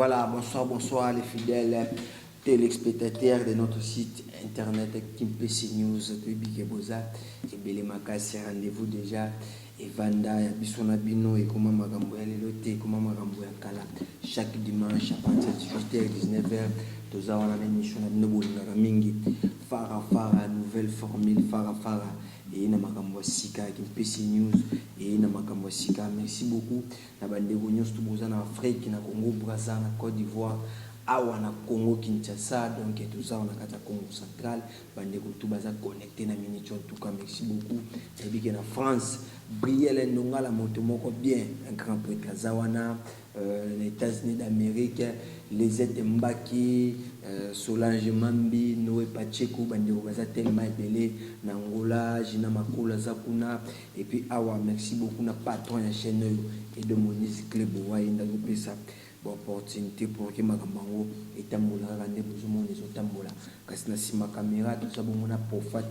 Voilà, bonsoir, bonsoir les fidèles téléspectateurs de notre site internet Kimpesi News, Tubike Boza, et Belemaka, rendez-vous déjà, et Vanda, et Bissona Bino, et comment Magambo ya Lelote, comment Magambo ya Kala, chaque dimanche à partir de 18h, 19h, nous avons la émission de Nobo Mingi, Fara Fara, nouvelle formule, Fara Fara, et na Magambo Sika, Kimpesi News, et na Magambo Sika, merci beaucoup, na Bandego News, tout le monde en Afrique, na Congo, Brazza, na Côte d'Ivoire, awa na Congo Kinshasa, donc tout ça on a kata Congo central, bandeko tout baza connecté na minition tout cas, merci beaucoup. Et bien en France, Brielle Ndonga la moto moko bien, un grand prêtre Zawana, les États-Unis d'Amérique, les aides Mbaki, Solange Mambi, Noé Pacheco, bandeko baza tellement belé, Nangola, Gina Makula Zakuna, et puis awa merci beaucoup na patron ya chaîne et de Moniz Klebo Inda Pesa. Opportunité pour que Magambango et Tambola rende besoin des autres Tambola. Parce que si ma caméra, tout ça, bon, on a pour faire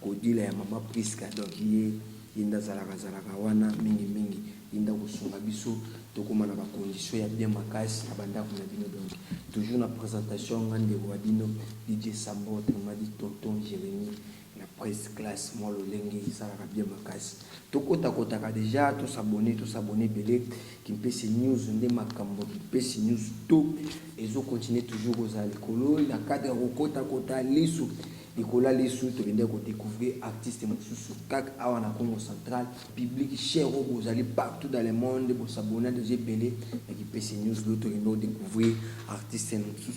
Kodila et Mama Priska, donc il y a Zalagawana, Mingi, Inda Wusunga Biso, Tokuma na condition, il y a bien ma casse, Abanda Kunabino, donc toujours la présentation, Rande Wadino, DJ Sambo, m'a dit Tonton Jérémy. La presse classe, moi le lengue, ça va bien ma casse. Tokota Kotaka déjà, tous s'abonner, belé, Kimpesi News, Ndemakambo, Kimpesi News, tout, et ils continuent toujours aux alécolos, la cadre Rokota Kota, Lissou, Nicolas Lissou, tu viens de découvrir artistes et Moussou, Kak, Awana Congo central, public, cher, vous allez partout dans le monde, vous s'abonner, déjà belé, et Kimpesi News, l'autre, vous découvrir artistes et Moussou,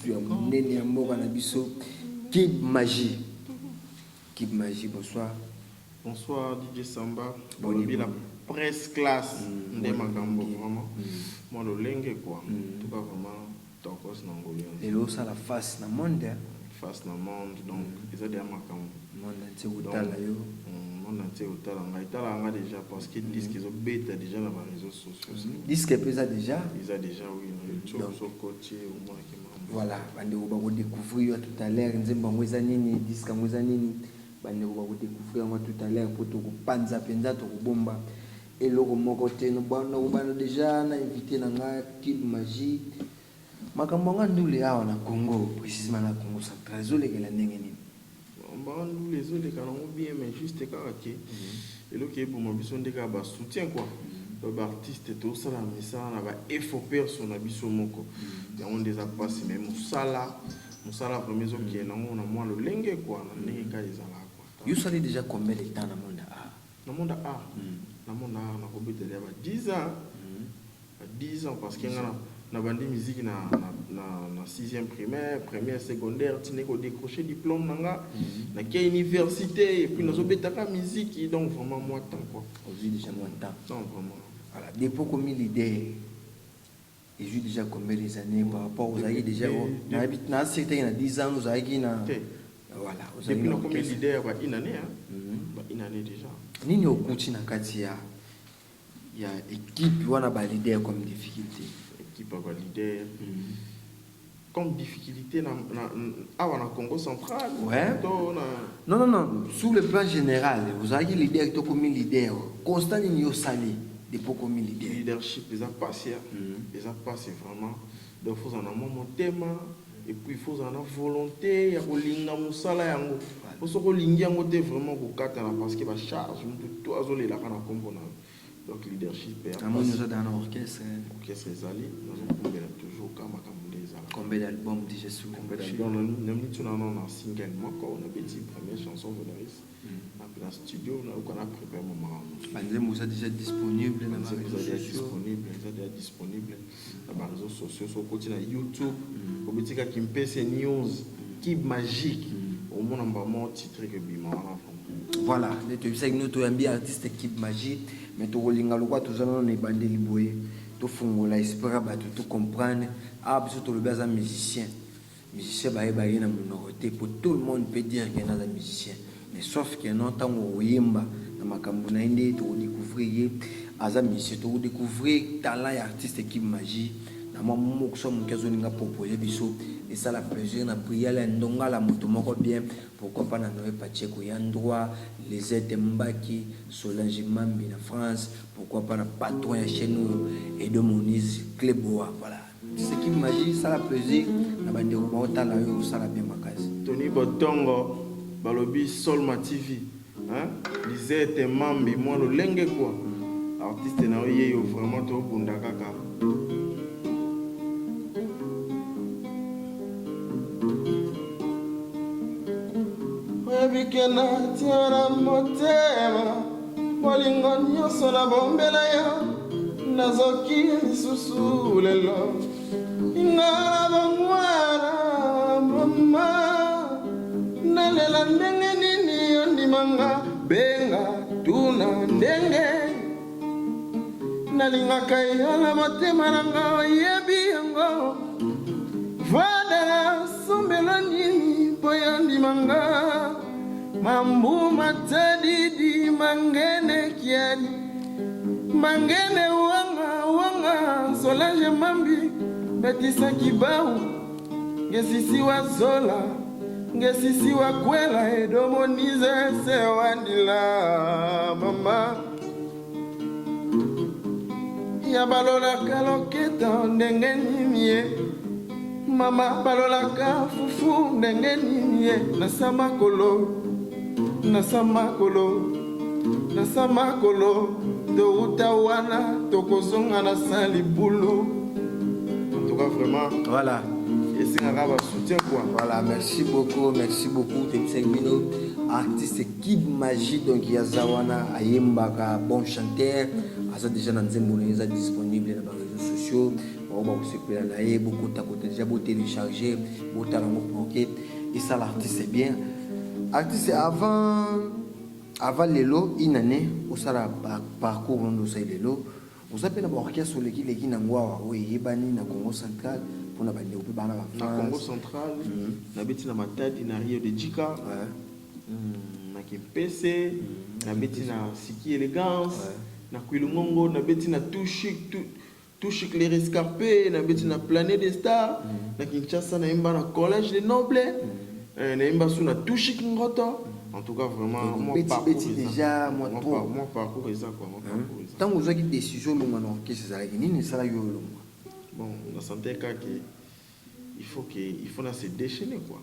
Néné Amor, Anabiso, Kid Magie. Kib Magie, bonsoir. Bonsoir DJ Samba. Bonjour la presse classe de Magambo, vraiment. Moi le lengue quoi. En tout cas vraiment tokos nangolien. Et là ça la face na monde. Face na monde donc ils ont des Magambo. Monde entier utala yo. Monde entier utala nga déjà parce qu'ils disent qu'ils ont bêta déjà dans les réseaux sociaux. Disent que pesa déjà. Ils ont déjà oui YouTube sur côté au moins qui voilà, bande ko ba découvrir tout à l'heure nzemba ngweza nini disque ngweza nini. Bande ko ba découvrir moi tout à l'heure pour to ko panza penza to ko bomba et loko moko te no bana déjà na invité na nga Kid Magie makambo nga ndule awa na Congo précisément na Congo central zolekela ndenge nini nous les autres quand on bien mais juste karaké et loke pour moi biso ndeka ba soutien quoi le artiste tout ça mais ça na ba effort personnel biso moko ya on déjà passé mais musala premier zo qui est na moi le lengue quoi na ndeka ezala quoi you savez déjà combien de temps dans monde a dans monde a na monde a na ko betele ba 10 ans 10 ans parce que na bandi musique na 6e primaire, première secondaire, tu n'es qu'au décrocher diplôme nanga, na quelle université et puis nous obétaka musique donc vraiment moi temps quoi. Aujourd'hui déjà moins temps. Non vraiment. Voilà, depuis combien l'idée et j'ai déjà combien les années par rapport aux années déjà on habite na c'était il y a 10 ans nous avons na voilà, depuis combien l'idée une année une année déjà. Nini okuti na kati ya équipe wana ba leader comme difficulté. Équipe ba leader. Comme difficulté na Congo central. Ouais. Non, sur le plan général, vous avez leader to comme leader constant ni yo sali depuis comme leader. Leadership les a passé vraiment. Donc faut en avoir mon thème et puis il faut en avoir volonté ya kolinga musala yango. Faut so kolinga yango te vraiment ko katana parce que ba charge tout azole la kana kombo. Donc leadership est à nous dans l'orchestre Zali nous avons toujours comme combien d'albums déjà sous combien d'albums nous avons un single on a petit première chanson Volaris dans le studio on a préparé mon moment vous êtes déjà disponible dans les réseaux disponible dans les réseaux sociaux sur côté YouTube au petit cas qui me passe news Kib Magie au monde en bas titre que bima voilà les sais que nous avons un artiste Kib Magie mais tu relinga le quoi tous allons les bandes liboué tu fungola espérer ba tout comprendre biso to le bas musicien ba na minorité pour tout le monde peut dire qu'il est un musicien mais sauf que non tant au yemba na makambo na inde to découvrir aza musicien to découvrir talent et artiste Kib Magie na mo so mo kezo ninga proposer biso et ça la plaisir na prier la ndonga la moto moko bien pourquoi pas na Noé Pacheco ya droit les aides Mbaki Solange Mambi na France pourquoi pas na patron ya chez nous et de Moniz Kleboa voilà ce qui magie ça la plaisir na bande ko ta la yo ça la bien makasi Tony Botongo balobi Solma TV hein Lisette Mambi moi le lenge quoi artiste na yo vraiment to bunda kaka Webikena tiara motema molingo nyonso na bombela yo nazoki lisusu lelo ingana bangwana mama nalela ndenge nini ondimanga benga tuna ndenge nalingaka yo na motema nanga oyebi yango vadala sombelo nini mpo yondimanga mambu matadidi mangene kiadi mangene wanga Solange Mambi betisa kibau ngesisi wa zola ngesisi wa kwela edomonize sewandila mama ya balola kaloketa ndenge nimie mama balola ka fufu ndenge nimie nasamakolo touta wana tokozonga na sali bulu en tout cas vraiment voilà et c'est un raba soutien quoi voilà merci beaucoup Tebisengino artiste Kib Magie donc Yazawana ayembaka bon chanteur asa déjà dans nzembo est disponible dans les réseaux sociaux on va aussi faire là beaucoup ta côté déjà beau télécharger beau talent pocket et ça l'artiste c'est bien artiste avant lelo inane osala parcours on osala lelo osape na orchestre leki na ngwa o yebani na Congo central pour na bande ope bana na Congo central na beti na Matadi na Rio de Jika na Kempese na beti na Siki Elegance na Kwilumongo na beti na Tout Chic les Rescarpés na beti na Planète des Stars na Kinshasa na imba na Collège des Nobles na imba sous na Tout Chic Ngoto. En tout cas, vraiment, mon parcours déjà, mon parcours est ça, quoi. Tant que vous avez des décisions, qu'est-ce que ça veut dire? Bon, on a senti qu'il faut se déchaîner, quoi.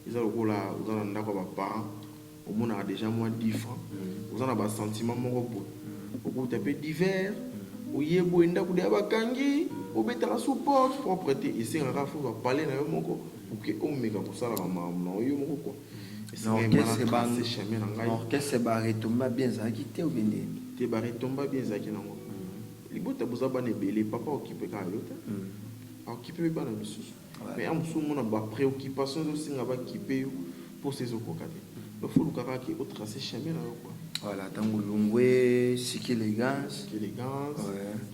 Ils ont le là, vous en avez des parents, au moins on a déjà moins 10 francs. Vous en avez des sentiments, beaucoup de peu divers. Vous y êtes, vous êtes kangi, vous êtes en support, propreté. Ici, on va parler dans le monde, pour que on mette pour ça la maman, non, yo moko quoi. L'orchestre baretomba bien zaki te ou bien te baretomba bien zaki nango libota bozaba ne belé papa occupé ka yota occupé ba na bisu mais am sumo na ba préoccupation zo singa ba occupé pour ces okokate il faut le kaka qui au tracer chemin là quoi voilà tango longwe siki élégance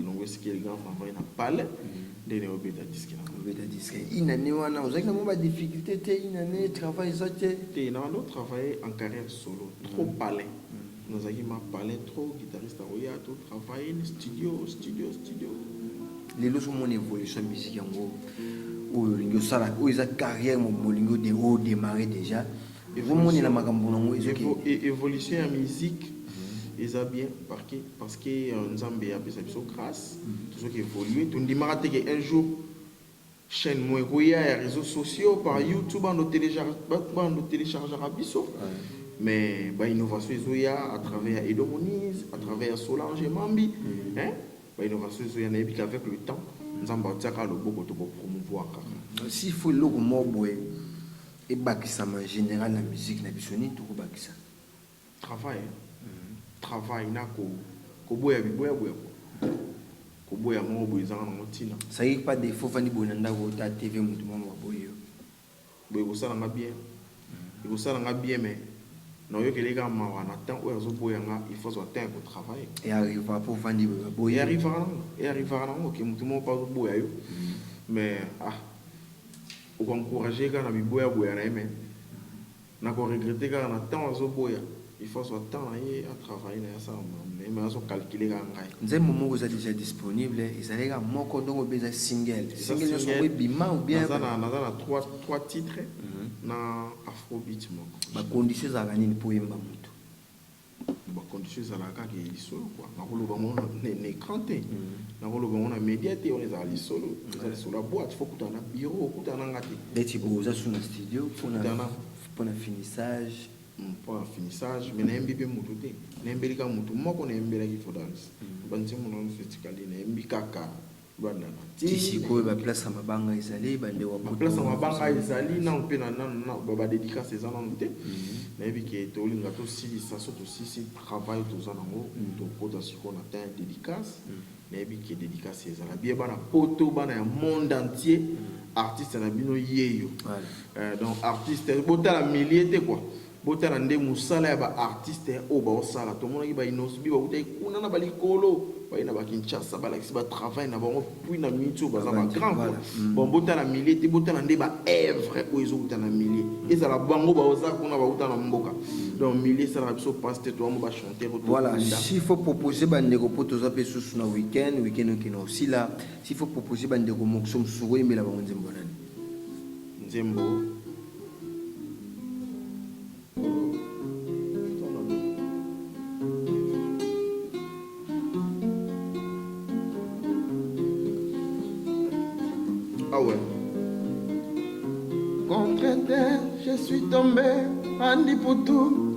longwe siki élégance en vrai na palais de obeta disque inane wana ozaki na mwa difficulté te inane travail ça te na no travailler en carrière solo trop palais nous avons ma palais trop guitariste oya tout travailler studio les lots sont mon évolution musique yango ou lingo sala ou isa carrière mon lingo de haut démarrer déjà et vous moni na makambo nango évolution en musique ils ont bien parce que nous avons bien grâce tout ce qui évolue tout dimara te que un jour chaîne moi il y a réseaux sociaux par YouTube on téléchargera biso mais bah innovation il à travers Edomonize à travers Solange Mambi hein bah innovation il y a avec le temps nous avons tiaka le beaucoup de promouvoir s'il faut le moboé et bakisa en général la musique na bisoni tout bakisa travail na ko boya biboya ko boya mo boya zanga na motina ça y pas des faux fani bonanda ko ta TV mutu mo boyo boya ko sala nga bien ko sala nga bien mais no yo kelega ma wana temps o zo boya nga il faut soit temps pour travailler et arrive pas pour vendre boya arrivera non que mutu mo pas boya yo mais o encourager ka na biboya boya na mais na ko regretter ka na temps zo boya il faut soit temps à travailler là ça mais on calculer quand nzembo moment vous êtes déjà disponible ils allaient à moko donc beza single sur bima ou bien na trois titres na afrobeat moko ba conditions za nini pour yemba mutu ba conditions za la ka ke lisolo quoi na koloba mo ne cranté on a médiaté, on est allé solo, on est sur la boîte, il faut que tu aies un bureau, il faut que tu aies un gâteau. Dès que tu es sur le studio, pour un finissage. Pour un finissage, mais n'aime pas mon tout. N'aime pas mon tout. Moi, on aime bien qu'il faut danser. Bansi mon nom c'est Tikali, n'aime pas kaka. Si quoi, la place à ma banque isolée, bande wa. La place à ma banque isolée, non, on peut non, dédicace ces ans noté. N'aime pas que tu as tout si ça saute aussi si travail tous en haut, donc quand on atteint dédicace, n'aime pas que dédicace ces ans. Bien bana poto bana monde entier, artiste na bino yeyo. Donc artiste, bota la milliers quoi. Bota nde musala ya ba artiste o ba osala to mona ki ba inosbi ba utai kuna na balikolo ba ina ba Kinshasa ba lakisi ba travail na bango puis na mitu ba za ba grand quoi. Bon bota na millier te bota nde ba œuvre o ezo uta na millier ezala bango ba oza kuna ba uta na mboka donc millier ça la biso paste to mo ba chanter voilà s'il faut proposer ba ndeko poto za peso na week-end qui na aussi là s'il faut proposer ba ndeko mokso msuwe mbela ba nzembo nani nzembo. Ah ouais. Contre terre, je suis tombé, Andi Poutou,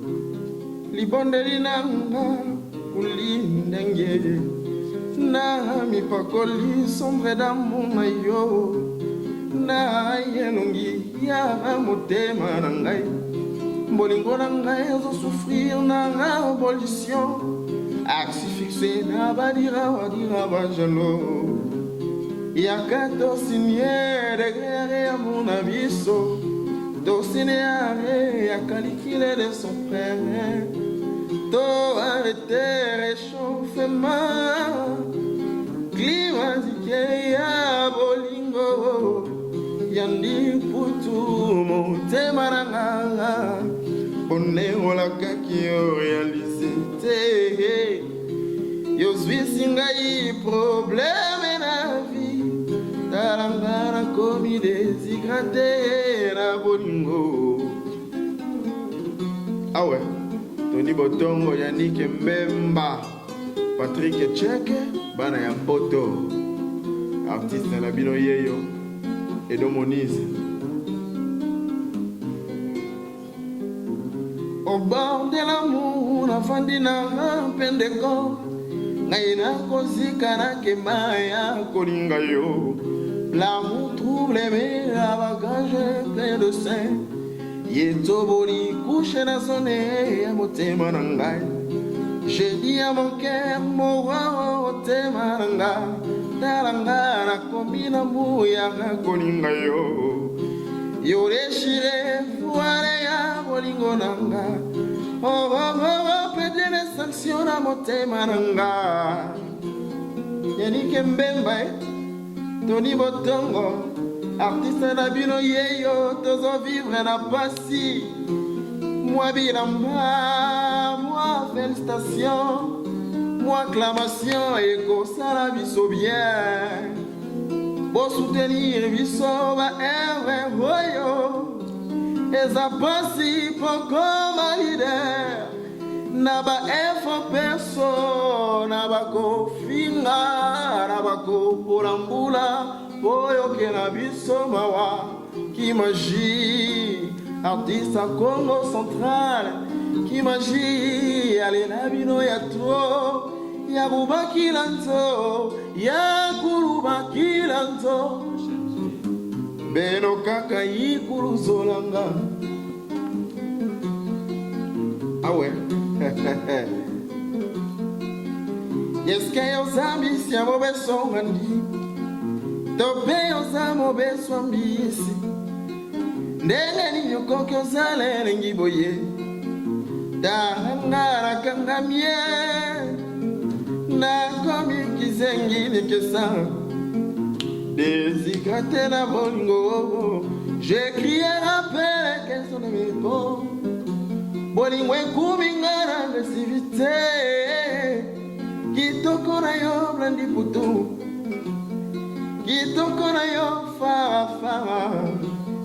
Libondeli Nanga, Kulindenge, Na mi pakoli, sombre d'amour mayo, Na yenungi, ya motema nangai, Bolingo nangai, zo souffrir na abolition, Axi fixé, na badira, wadira, bajalo. Yaka signé de guerre à mon abisso, signé yaka liquide de son frère, to arrêter réchauffement, climatique ya bolingo, yandi putu monte maranga, bonne ola kaki réalisé, yo suis singai problème na vie. Tarangara komi déshydraté na bolingo. Ah ouais, Tony Botongo, Yannick Mbemba, Patrick Tchèque, Bana Yampoto, artiste na bino yeyo, Edo Moniz. Au bord de l'amour, la fandina pendeko, Naina kozika na kemaya kolinga yo. L'amour trouble mais la bagage plein de sein. Yetoboli couche na sonne ya motema nangai. J'ai dit à mon cœur mora motema nanga. Talanga na kombina muya kolinga yo. Yore shire fuare ya bolingo nanga. Oh oh oh pede les sanctions na motema nanga. Yannick Mbemba Tony Botongo, artiste na bino yeyo, tozo vivre na pasi. Moi bilamba, moi félicitations, moi acclamation et ça la biso bien. Pour soutenir biso ba erre voyo, et ça pasi pour comme leader. Naba effort perso, naba ko finga, naba ko polambula, boyo ke na biso mawa, qui magie, artiste à Congo central, qui magie, allez na bino ya tro, ya buba kilanzo, ya kuruba kilanzo, beno kaka yikuru zolanga. Ah ouais. Est-ce que yo zambisi ya mobeso ngandi tope yo za mobeso ambisi ndenge ni yokoke ozale lengi boye dangara kangamie na komi kizengi nikesa déshydraté na bongo j'ai crié rappel qu'elles sont de mes bons Bolingo kumingara nesivite Kitoko na yo blandi putu Kitoko na yo fara fara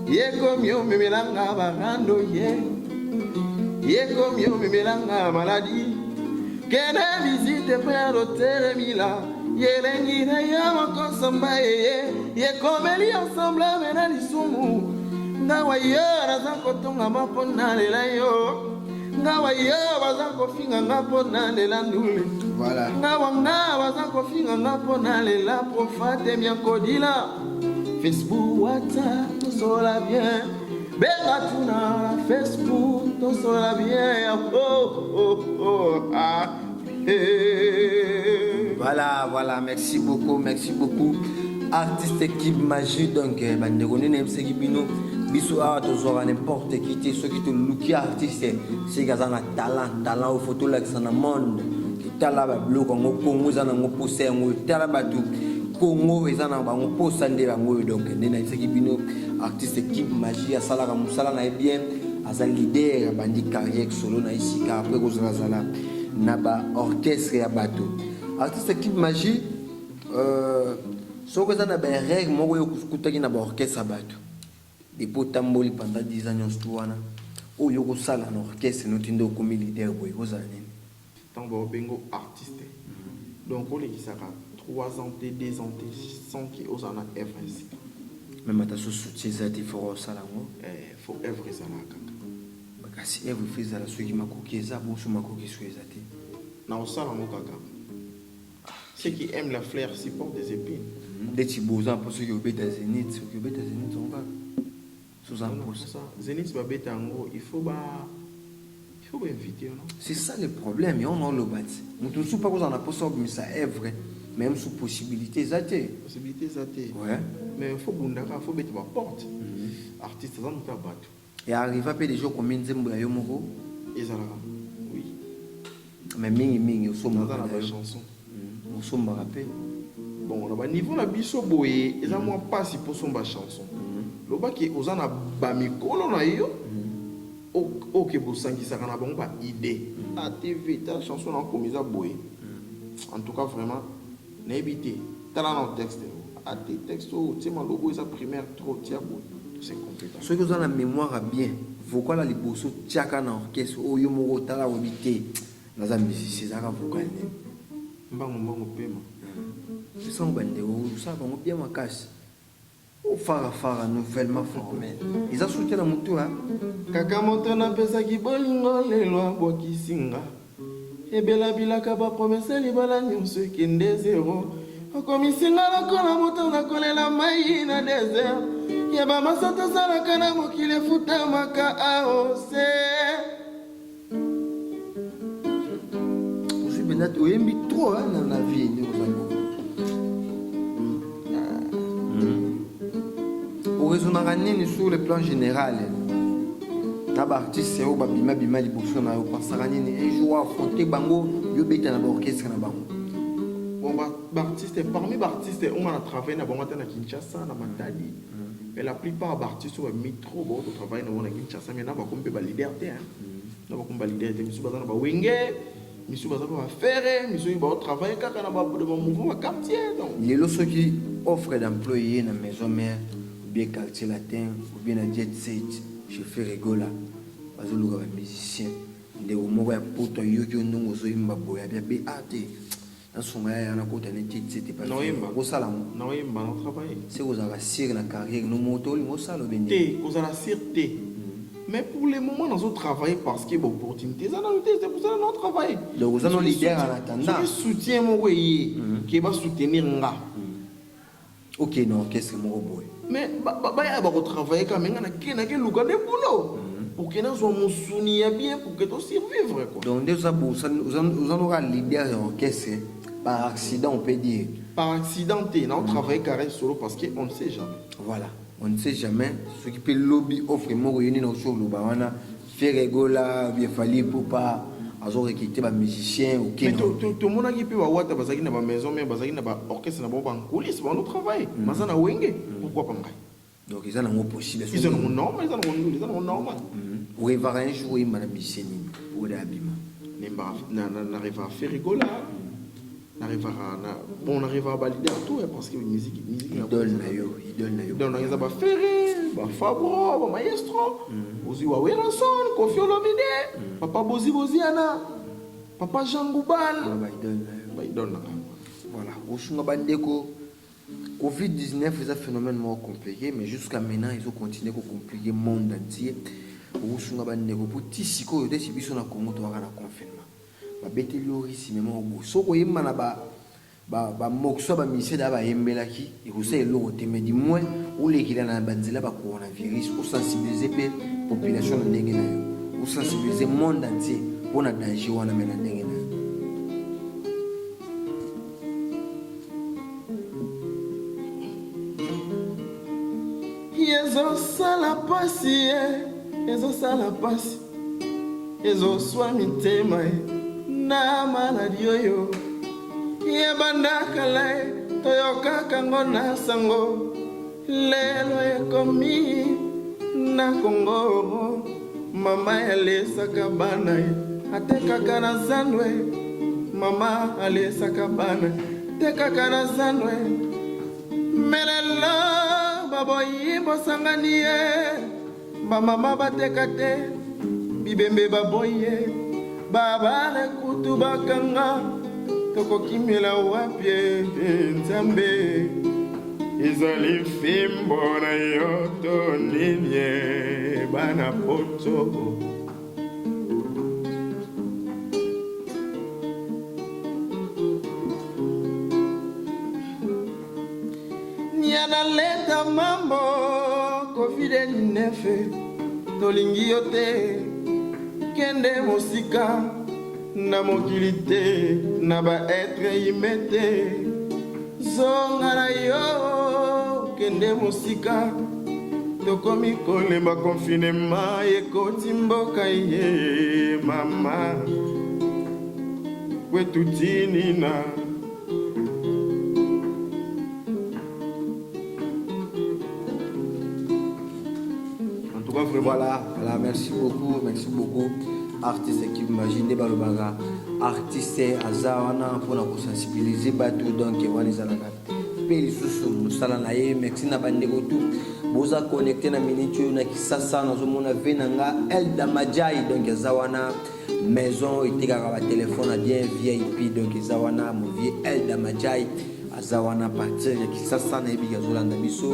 Yeko mio mimelanga barando ye Yeko mio mimelanga maladi Kene visite per l'hôtel Mila yelengi na ya makosamba ye komeli ensemble mena lisumu ngawa yo naza kotonga mpo nalela yo ngawa yo baza kofinga nga mpo nalela ndule ngawa nga baza kofinga nga mpo nalela profate miakodila Facebook WhatsApp tosola bien benga tuna Facebook tosola bien Voilà, merci beaucoup. Artiste Kib Magie, donc, bandegone n'importe qui bino, biso a toujours n'importe qui te, ceux qui te look artiste, c'est qu'ils ont un talent aux photos là qui sont dans le monde, qui talent ba bloc en Congo, ils ont un poster en talent ba tout Congo, ils ont un poster en Congo, donc, n'importe qui bino, artiste Kib Magie, à Salah Moussala na bien, à sa leader, bandi carrière solo na ici, car après qu'on se là, naba orchestre ya bateau. Artiste Kib Magie, so que ça n'a pas règle, moi je suis na orchestre bateau. Depuis tamboli pendant 10 ans stuana. O yoko sala na orchestre no tindo comme leader boy kozana nini. Tango bengo artiste. Donc on les saka 3 ans, 2 ans sans qui osana FS. Même ata so soutien ça te fera sala ngo. Faut œuvre sala kaka. Bakasi œuvre fait ça la soki makoki za bon so makoki so ezate. Na osala mo kaka. Ceux qui aiment la fleur supportent des épines. Des tibozan pour ceux qui obéissent à Zénith, ceux qui obéissent à Zénith on va. Zénith babeta ngo il faut inviter non. C'est ça le problème, et on a le bâti. Nous ne sommes pas en a possible mais ça est vrai. Même sous possibilité zaté. Possibilité zaté. Ouais. Mais il faut bundaka, faut mettre ma porte. Artiste ça nous faire battre. Et arrive à payer des jours combien de zembra yo moko? Ezalaka. Oui. Mais mingi au sommet dans la chanson. Au sommet rappel. Bon, là-bas, niveau la biso boye, ils ont moins pas si pour son chanson. Le bas qui aux ana bamikolo na yo, ok pour sangi ça kana bon pas idée. La TV, ta chanson en comisa boye. En tout cas vraiment, n'ébité. T'as là dans texte, à tes textes, tu sais mon logo est primaire trop tia boye. C'est compétent. Ceux qui ont la mémoire bien, vocal la liboso tiaka na orchestre, o yo moko tala obité. Dans un musicien ça vocal. Mbango pema. C'est ça, ça va bien ma casse. Au fara nouvellement formé. Ils ont soutenu la moto. Kaka moto na pesa ki bolingo lelo bokisinga. Ebela bilaka ba promesse libala nyonso kende zéro. Okomisinga lokola moto na kolela mai na désert. Yeba masata sala kana mokile futa maka AOC. Je suis bien oyembi trop dans la vie nous avons. Sur le plan général, l'artiste est au babima bima di bourson na passaranini et joue affronter bango yo beta na orchestre na bango. Bon artiste parmi artistes on a travaillé na bango na Kinshasa na Matadi. Mais la plupart d'artistes ont mis trop bon de travail na Kinshasa mais na ba kombe ba liberté hein. Na ba kombe ba liberté misu baza na ba wenge, misu baza ba faire, misu ba travailler kaka na ba mouvement quartier donc. Les lots qui offrent d'employés na maison mère bien quartier latin ou bien à jet set je fais rigola parce que les musiciens des moments où poto yoki ndongo zo imba boya bien ate na songa ya na kota ne jet set pas non imba ko sala mo non imba non travail c'est aux avasir na carrière no moto li mo sala ben té aux avasir té mais pour le moment nous travaillons parce que opportunité ça c'est pour ça nous travaillons donc vous avez leader en attendant je soutiens mon way qui va soutenir nga ok non qu'est-ce que mon boy mais il va travailler quand même na ke luka de boulot pour que nous soyons soutenus bien pour que tu survivre quoi. Donc déjà vous en aura leader en orchestre par accident on peut dire. Par accident on travaille carré solo parce que on ne sait jamais. Voilà, on ne sait jamais ce qui peut lobby offre mo réunir dans sur le bana faire rigola bien fallu pour pas azor quitter ba musicien ou mais tout le monde qui peut avoir ta bazaki na ba maison mais bazaki na ba orchestre na ba coulisses on travaille mais na wenge pourquoi pas ngai. Donc ils ont un possible. Ils ont un normal, ils ont un normal. Oui, va un jour il m'a mis ou d'abima. N'arrive à faire rigoler. On arrive à valider tout parce que musique il donne na yo. Donc on a faire ba Fabro, ba maestro, Ozi wa Weranson, Kofi Olomide, Papa Bozi Boziana, Papa Jean Goubal. Ba il donne. Voilà. osunga bandeko Covid-19 est un phénomène moins compliqué, mais jusqu'à maintenant, ils ont continué à compliquer le monde entier. Osunga bandeko pour tisiko yote si biso na Congo to na confinement. Ba beteli si même au soko yema na ba mokso ba mise da ba yembelaki ikusa eloko te mais du moins ou lekila na banzela ba coronavirus pour sensibiliser la population na ndenge na yo. Pour sensibiliser le monde entier pour na danger wana mena ndenge na yo. Ezosala pasi ezosala pasi ezoswa mitema na maladi oyo yebanda kala toyokaka ngo na sango lelo ekomi na Kongo mama alesaka bana atekaka na zandwe mama alesaka bana tekaka na zandwe melelo baboyi bosangani bamama bateka te bibembe baboye babale kutu bakanga tokokimela wapye nzambe ezali fimbo na yo toninye bana poto Naleta mambo Covid-19 tolingi yo te kende mosika na mokili te na ba etre humain te zonga na yo kende mosika tokomi kolemba confinement ekoti mboka ye mama kwetutinina. Voilà, merci beaucoup. Artiste qui imagine des balobaga, artiste azawana pour nous sensibiliser bateau donc on est à la pelisusu musala na ye merci na bandeko tout boza connecté na minute na kisasa na zomona venanga Elda Majai donc azawana maison itikaka ba téléphone a bien VIP donc azawana mo vie Elda Majai azawana partir ya kisasa na ebi gazolanda biso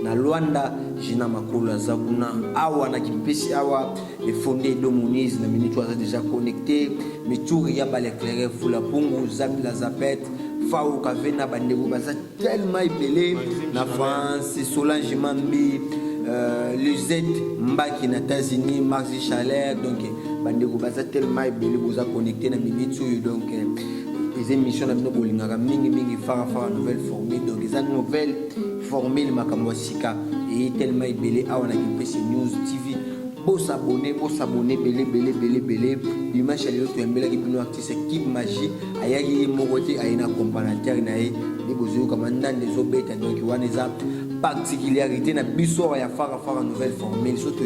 na Luanda jina makulu azakuna awa na kimpesi awa les fondés d'Omoniz na minute oza déjà connecté mituri ya bale éclairé fula pungu zabi la zapette fao kavena bandeko baza tellement épelé na France Solange Mambi Luzette Mbaki na États-Unis Maxi Chalère donc bandeko baza tellement épelé boza connecté na minute donc les émissions na bino bolingaka mingi fara nouvelle formule donc les nouvelles formule makambo sika et tellement ébelé awa na kimpesi news TV Boss abonné belé dimanche lelo to yambela ki bino artiste Kib Magie ayaki mokote ayina comparateur na ye ni bozo kama ndande zobeta donc wana za particularité na biso ya fara nouvelle formule so to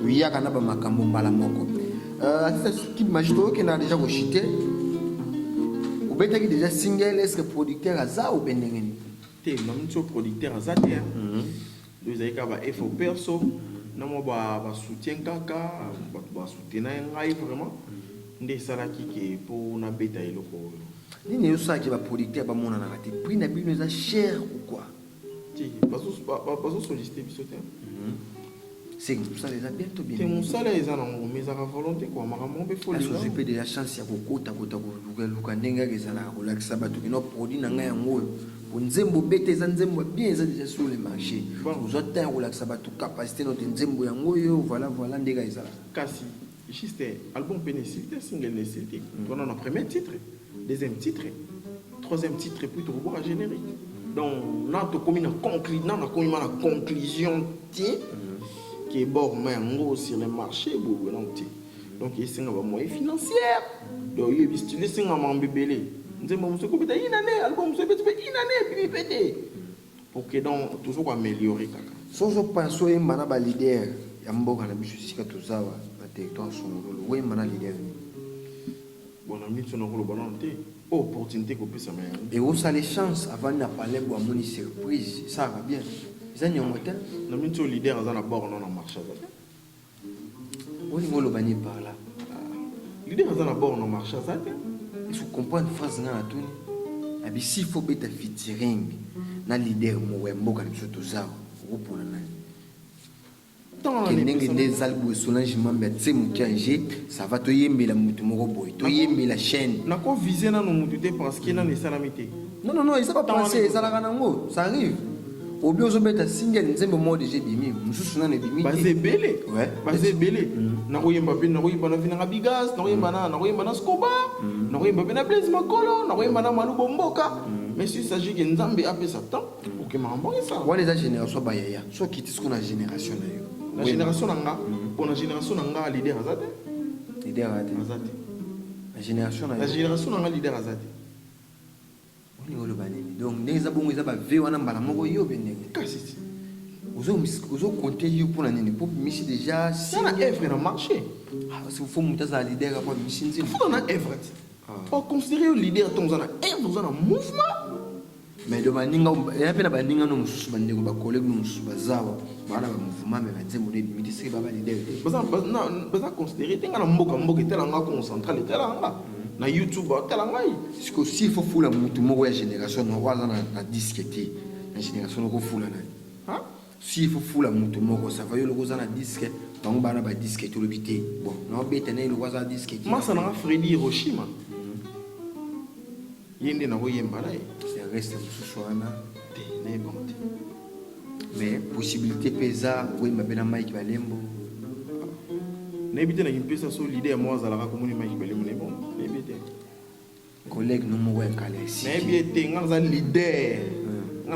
yaka na ba makambo mbala moko artiste Kib Magie to ke na déjà ko chité ou beta ki déjà single est-ce que producteur aza ou bendengeni te même so producteur aza te deux ayika ba effort perso namo ba soutien kaka ba soutenir ngai vraiment ndé salaki ke pour na beta eloko nini yo saki ba producteur ba mona na te prix na bino za cher ou quoi ti pas solliciter biso te c'est ça les a bientôt bien te mon salaire ils en ont mais à volonté quoi makambo be folie là je peux de la chance ya kokota luka ndenga ezala relaxa batu kino produit na ngai yango pour nzembo bete za nzembo bien za déjà sur le marché vous autres relaxa batu capacité notre nzembo yango yo voilà ndega ezala kasi juste album pénicilité single nécessité on a premier titre deuxième titre troisième titre puis tu revois générique donc là tu commis na conclusion qui est bord mango sur le marché donc il y a un moyen financier donc il y a un bébé nzembo musoko beta inane album musoko beta inane bibete pour que donc toujours améliorer kaka so je pense que mana ba leader ya mboka na biso sika tozawa na territoire songolo we mana leader bon ami sono ko bonanté opportunité ko pesa mais et où ça les chances avant na parler bo amoni surprise ça va bien ça n'y a motel na minto leader za na bord non na marché za on ngolo bani par là leader za na bord non marché za il faut comprendre phrase na tuni abi si faut beta featuring na leader mo wemboka biso tozao opona nani ndenge nde ezali boye Solange Mamba tse moki ange ça va toyembela mutu moko boye toyembela chaîne nakovise nano mutu te parce que nano esalami te non eza pas pensé ezalaka nango ça arrive obi ozobeta single nzembo moko déjà bimi mosusu nano ebimi bazebele bazebele nakoyemba mpe nakoyemba na vinanga bigas nakoyemba na Scoba nakoyemba mpe na Blaise Makolo nakoyemba na Malu Bomboka mais si s'agit que nzambe apesa temps pour que mambonge ça wana eza génération bayaya so kiti siko na génération na yo la génération nanga pour la génération nanga leader azate la génération nanga leader azate oni olo banini donc ndeza bongo eza ba ve wana mbala moko yo bendenge kasi ozo compter yo pour nini pour misi déjà ça na œuvre na marché si vous faut mutaza leader apa misi nzima faut na œuvre pour considérer le leader tonza na œuvre tonza na mouvement mais de baninga ya pena baninga no mususu bandeko ba collègue no mususu bazawa bana ba mouvement mais banzembo ne bimiti sike baba leader baza considérer tenga na mboka etelanga concentral etelanga na YouTube etelanga parce que si faut fula mutu moko ya génération no waza na disque te na génération ko fula na hein si faut fula mutu moko ça va yo lokoza na disque bango bana ba disque to lobité bon na beta na lokoza disque masa na Freddy Hiroshima yende na koyemba na c'est reste mususu wana te ne bon mais possibilité pesa oui mabena Mike Balembo na ebite na kimpesa so leader mo azalaka komoni Mike Balembo ne bon na ebite collègue no mo ya kale si na ebite ngana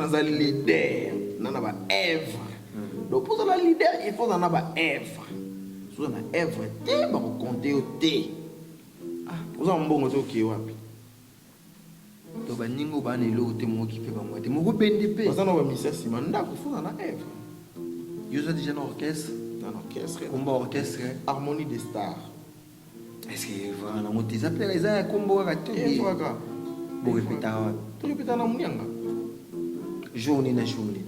za leader nana ba œuvre donc pour la leader il faut en avoir œuvre so na œuvre te ba ko compter au te oza mbongo to ki wapi to baningo bana elo te mo occupé ba moi te mo ko bende pe parce na ba misa sima ndako faut na œuvre yo za déjà dans orchestre combo orchestre harmonie des stars est-ce que voilà mo te appelle les combo ka te bo répéter na munyanga journée na journée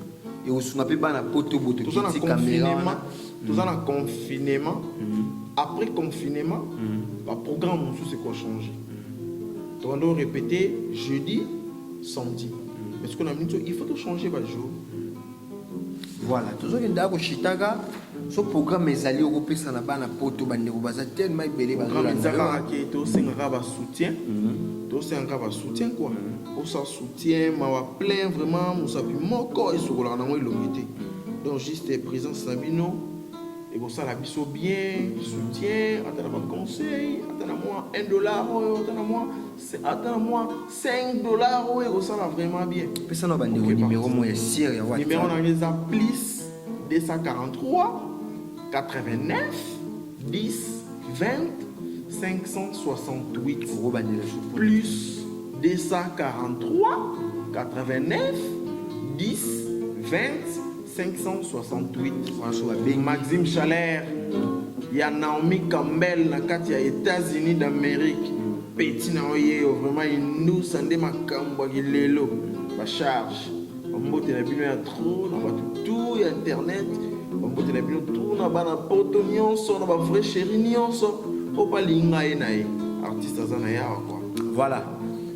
et au suna pe bana poto boto qui caméra tout ça na confinement après confinement le programme tout c'est quoi changer on doit répéter jeudi samedi parce qu'on a mis il faut changer par jour voilà toujours que ndako chitaka ce programme ezali okopesa na bana poto bandeko baza tellement belé bazola nzaka ke to sengaka ba soutien to sengaka ba soutien quoi pour ça soutien ma wa plein vraiment musapi moko esokola na ngo elongité donc juste présence Sabino et pour ça la biso bien soutien attends ba conseil attends moi $1 attends moi $5 et ça va vraiment bien pesa na bandeko numéro mo ya sir ya WhatsApp numéro na les plus 243 89 10 20 568 plus 243 89 10 20 568 Maxime Chalère ya Naomi Campbell na kati ya États-Unis d'Amérique petit na oye vraiment nous sande makambo lelo ba charge mbote na bino ya trop na tout ya internet mbote na bino tout na bana poto nyonso na ba vrai chéri nyonso po pa linga e na e artiste azana ya quoi voilà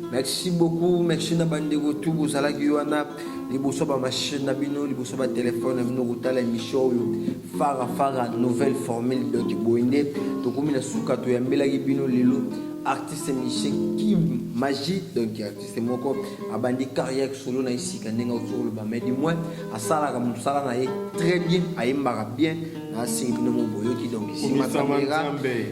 merci beaucoup merci na bandeko tout bozala ki wana liboso ba machine na bino liboso ba téléphone na bino kotala émission yo fara nouvelle formule donc boinde to komi na suka to ya mbela ki bino lelo artiste Michel Kim Magie donc artiste moko abandi carrière solo na isika ndenga solo ba mais du moins asala ka musala na très bien ayembaka bien na singi bino mo boyoki donc ici ma caméra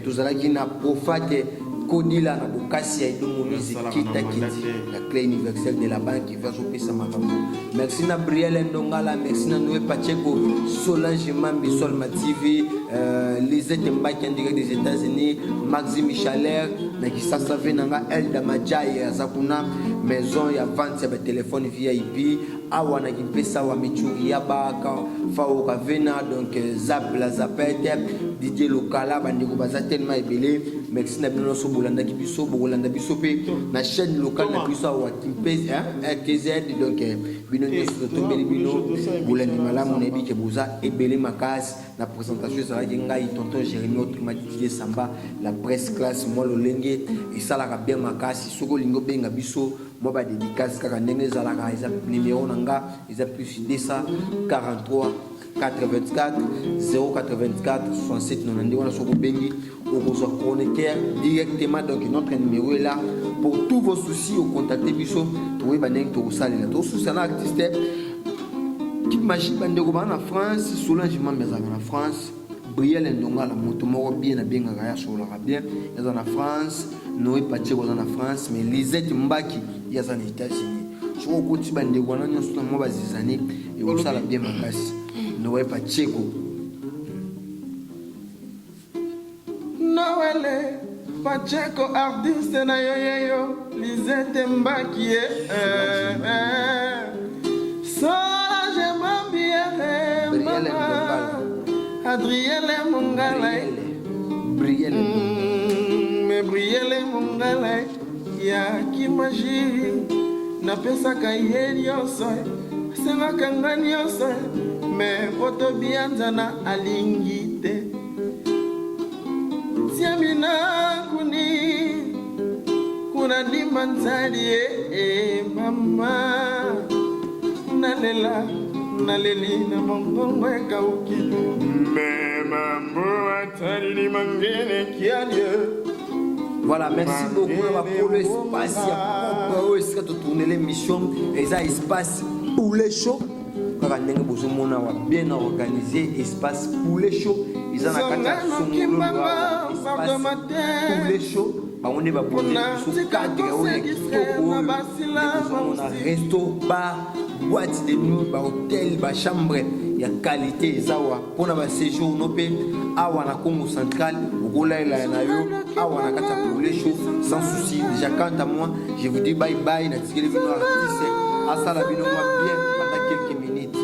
tozala ki na profate Kodila na bokasi ya idomo musique kita kiti la clé universelle de la banque qui va jouer ça makambo merci na Briel Ndongala merci na Noé Pacheco Solange Mambi Solma TV Lisette Mbaki en direct des États-Unis Maxime Chalère na kisasa venanga Elda Majai azakuna maison ya vente ya téléphone VIP awa na kipesa wa michuri ya baka fao kavena donc zap la zapete DJ Lokala bandiko baza tellement ebele merci na bino so bolanda ki biso bolanda biso pe na chaîne locale na biso wa Timpez RTZ donc bino nyoso tombeli bino bolandi malamu na bike boza ebele makasi na présentation ça ki ngai tonton Jérémy automatique Samba la presse classe moi lolenge et ça la bien makasi soko lingo benga biso moi ba dédicace kaka ndenge zalaka eza numéro nanga eza plus 243 424 084 67 90 wana soko bengi okozwa chroniqueur directement. Donc notre numéro est là pour tous vos soucis. Au contacter biso trouver bandeng to salela to susana artiste qui magie bandeko bana France Solange Mameza na France Brielle Ndonga la moto moko bien benga ya solaka bien yaza na France Noé Pacheco dans la France mais Lisette Mbaki yaza na États-Unis je crois que tu bandeko wana nyonso na mo bazizani et on sala bien makasi Noé Pacheco Noël Pacheco artiste na yo Lisette Mbaki Solange Mambière Adrielle Mongala Brielle mais Brielle Mongala ya kimaji napesaka ye nyonso sengaka nga nyonso mais poto bianzana alingi te siamina kuni kuna ndimba nzali mama nalela naleli na mongongo ekauki mais mambo atali ni mangene kialie. Voilà, merci beaucoup pour l'espace. Il y a tourner l'émission. Et ça, espace pour les shows. Quand on a bien organisé, espace pour les shows. Ils ont espace pour les shows. On est poser sur cadre, on a resto, bar, boîte de nuit, hôtel, chambre. Il y a qualité, pour un séjour, nous payons à Congo central, au Goulaïla, à pour les shows, sans souci. Déjà, quant à moi, je vous dis bye bye, à Salabino, bien pendant quelques minutes.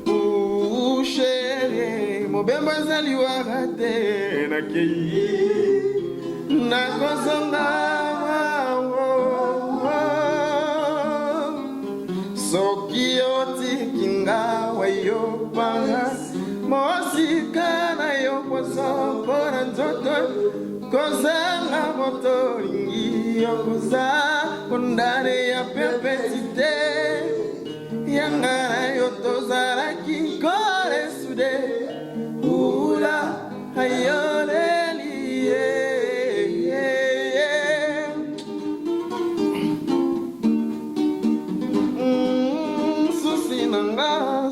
Oh chérie, mon bébé Zali Warate, na kozonga. Soki otikinga wayo panga mosika na yo poso pona nzoto kozanga moto lingi yokoza kondane ya pepetite yanga na yo tozalaki kore sude ula ayoleli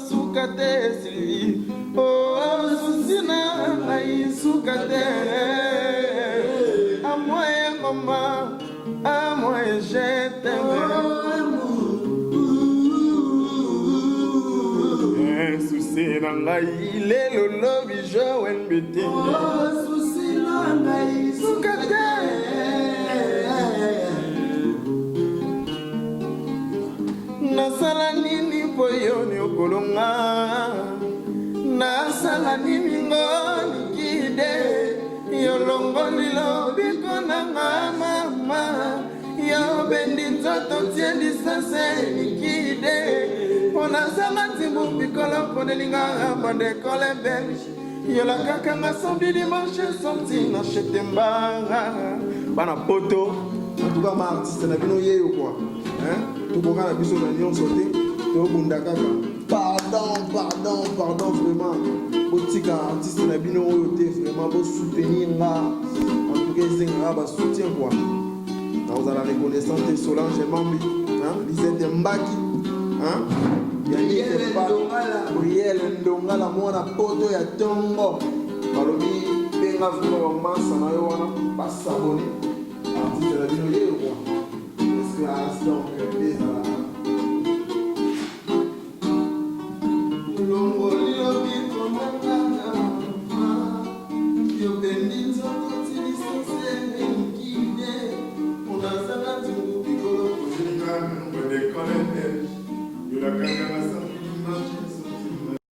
Sukate Sylvie, oh Susina, aïe Sukate, à moi et maman, à moi et je t'aime. Susina, il est le lobby, je vais me dire. Oh Susina, aïe Sukate. Nasala nini poyoni okolonga nasala nini ngoni kide yolongoli lobiko nanga mama yo bendi nzoto tiendi sase nikide onazanga ntimbu bikolo ponelinga bande kole belge yola kaka nga samedi dimanche sorti na chetemba bana poto en tout cas ma artiste na bino yeyo quoi tout le monde a besoin de l'union sauté, tout le monde a pardon, vraiment. Boutique artiste n'a bien vraiment pour soutenir là. En tout cas, c'est un soutien quoi. Vous avez la reconnaissance de Solange Mambi, Lisette Mbaki, Yannick Brielle Ndonga, la moana poto ya tongo. Balobi, benga vraiment massa na yo wana pas s'abonner. Artiste n'a bien quoi. Donc,